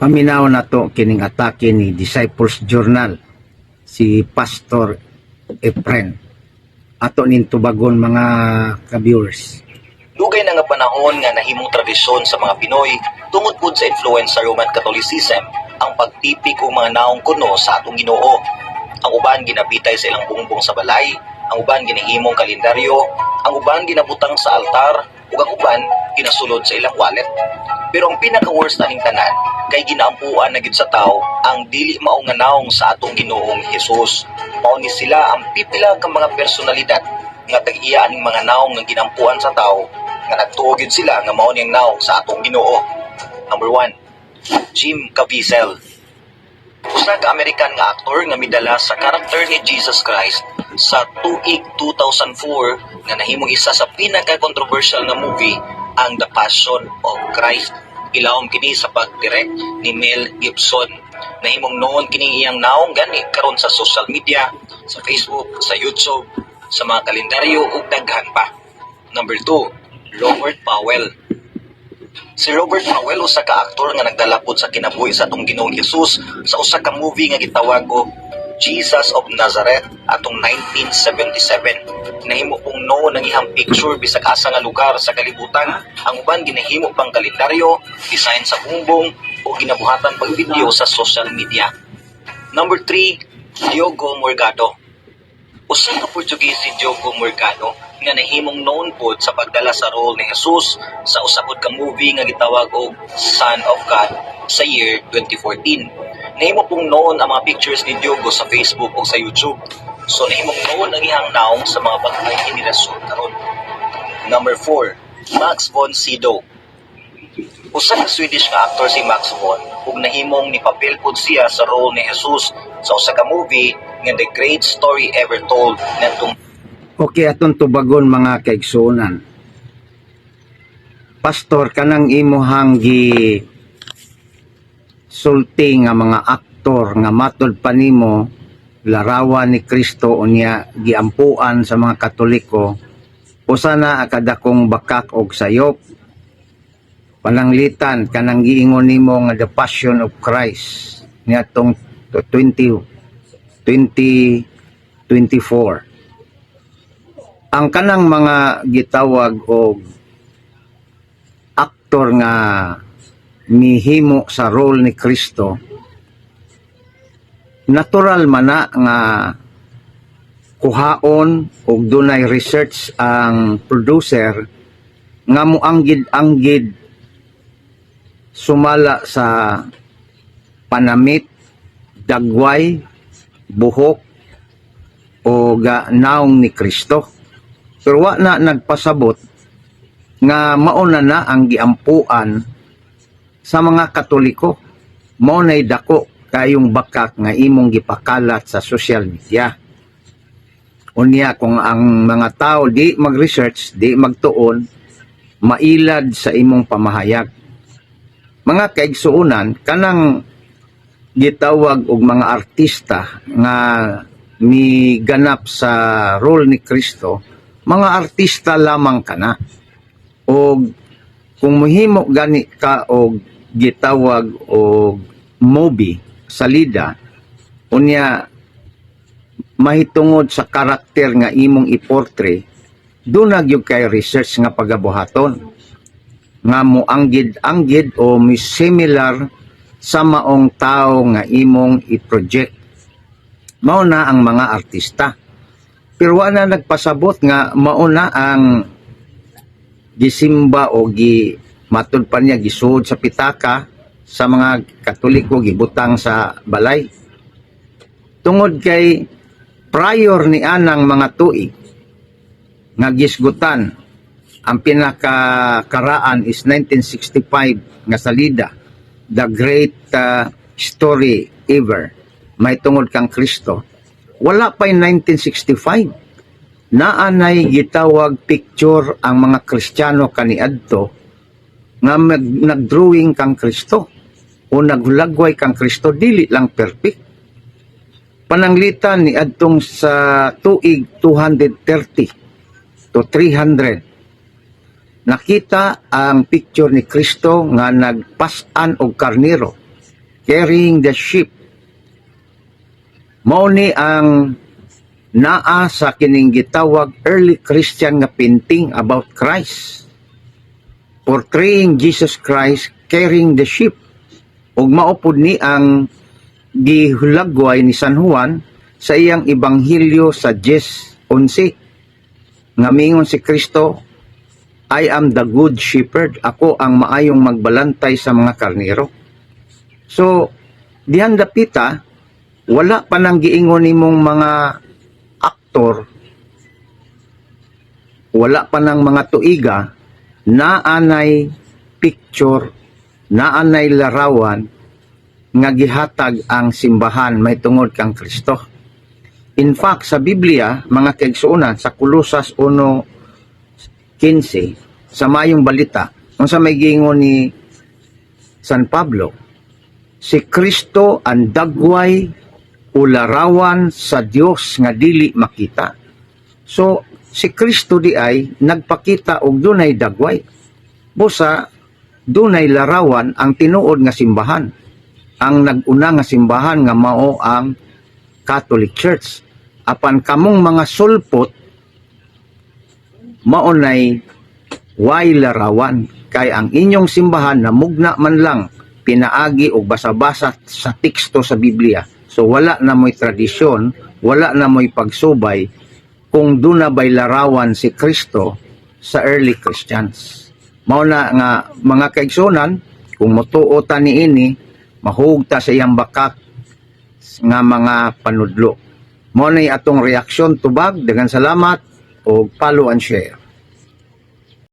Paminaw na to kining atake ni Disciples Journal si Pastor Efren. Ato nin tubagon mga ka-viewers. Dugay na nga panahon nga nahimong tradisyon sa mga Pinoy tungod pud sa influence sa Roman Catholicism ang pagtipik og mga naong kuno sa atong Ginoo. Ang uban ginapitay sa ilang bungbong sa balay, ang uban ginahimong kalendaryo, ang uban ginabutang sa altar, ug ang uban ginasulod sa ilang wallet. Pero ang pinaka-worst aning tanan kay ginaampuan na gid sa tao ang dili mao nga naong sa atong Ginoong Hesus. Mao ni sila ang pipila ka mga personalidad nga tag-iya aning mga naong nga ginampuan sa tao nga nagtuo gid sila nga mao ning naong sa atong Ginoo. Number 1, Jim Caviezel. Usa ka American nga aktor nga midala sa karakter ni Jesus Christ sa tuig 2004 nga nahimong isa sa pinaka-controversial nga movie ang The Passion of Christ. Ilawom kini sa pagdirect ni Mel Gibson. Nahimong noon kini iyang naong gani karon sa social media, sa Facebook, sa YouTube, sa mga kalendaryo ug daghan pa. Number 2, Robert Powell. Si Robert Powell usa ka aktor nga nagdala pud sa kinabuhi sa atong Ginoong Hesus sa usa ka movie nga gitawag og Jesus of Nazareth atong 1977. Nahimo pong noon ang ihang picture bisag asa nga lugar sa kalibutan. Ang uban ginahimo pang kalendaryo, design sa bumbong o ginabuhatan pag video sa social media. Number 3, Diogo Morgado. Usa ka Portuguese si Diogo Morgado nga nahimong noon pod sa pagdala sa role ni Jesus sa usa pod ka movie nga gitawag og Son of God sa year 2014. Nahimo pong noon ang mga pictures ni Diogo sa Facebook o sa YouTube. So nahimong noon ang ihang naong sa mga bagay henerasyon karon. Number 4, Max von Sydow. Usa ka Swedish nga actor si Max von ug nahimong nipapel pud siya sa role ni Jesus sa usa ka movie nga The Great Story Ever Told ngadtong Okay, atong tubagon mga kaigsuonan. Pastor, kanang imuhang sulti nga mga aktor nga matod pa nimo larawan ni Kristo unya giampuan sa mga Katoliko, usa na akadakong bakak og sayop. Pananglitan kanang giingon nimo nga The Passion of Christ niadtong 2024. Ang kanang mga gitawag og aktor nga mihimo sa role ni Kristo, natural man na nga kuhaon og dunay research ang producer nga moanggid-anggid sumala sa panamit, dagway, buhok o naong ni Kristo. Pero wa na nagpasabot nga mauna na ang giampuan sa mga Katoliko. Mao nay dako kayong bakak nga imong gipakalat sa social media. Unya kung ang mga tao di mag-research, di magtuon, mailad sa imong pamahayag. Mga kaigsuonan, kanang gitawag og mga artista nga miganap sa role ni Kristo, mga artista lamang kana. O kung mohimo gani ka og gitawag og movie salida, unya mahitungod sa karakter nga imong iportray, doon nagyog kay research nga pagabuhaton nga moanggid-anggid o similar sa maong tao nga imong i-project. Mao na ang mga artista. Pero wala nagpasabot nga mauna ang gisimba o matod pa niya gisuod sa pitaka sa mga Katoliko, gibutang sa balay. Tungod kay prior ni anang mga tuig nga gisgutan, ang pinakakaraan is 1965 nga salida, The Great Story Ever, may tungod kang Kristo. Wala pa 1965 naanay gitawag picture ang mga Kristiyano kaniadto nga nagdrawing kang Kristo o naglagway kang Kristo, dili lang perfect. Pananglitan ni adtong sa tuig 230 to 300 nakita ang picture ni Kristo nga nagpasan og karnero carrying the sheep. Mao ni ang naa sa kining gitawag early Christian nga painting about Christ, portraying Jesus Christ carrying the sheep. Ug maupod ni ang gihulagway ni San Juan sa iyang ebanghelyo sa 10:11 nga mingon si Kristo, I am the good shepherd, ako ang maayong magbalantay sa mga karnero. So dihan dapita, wala pa nang giingon nimong mga aktor, wala pa ng mga tuiga na anay picture, na anay larawan nga gihatag ang simbahan may tungod kang Kristo. In fact, sa Biblia, mga kaigsuonan, sa Kolosas 1:15, sa mayong balita, kung sa may gingon ni San Pablo, si Kristo ang dagway o larawan sa Dios nga dili makita. So, si Kristo di ay nagpakita og dunay dagway. Busa, dunay larawan ang tinuod nga simbahan. Ang nag-una nga simbahan nga mao ang Catholic Church. Apan kamong mga sulpot, maunay way larawan. Kay ang inyong simbahan na mugna man lang pinaagi o basa-basa sa teksto sa Biblia. So wala na mo'y tradisyon, wala na mo'y pagsubay kung doon na ba'y larawan si Kristo sa early Christians. Mauna nga mga kaigsunan, kung mutuota ni ini, mahugta sa iyang bakak nga mga panudlo. Mauna atong reaksyon tubag, daghang salamat o follow and share.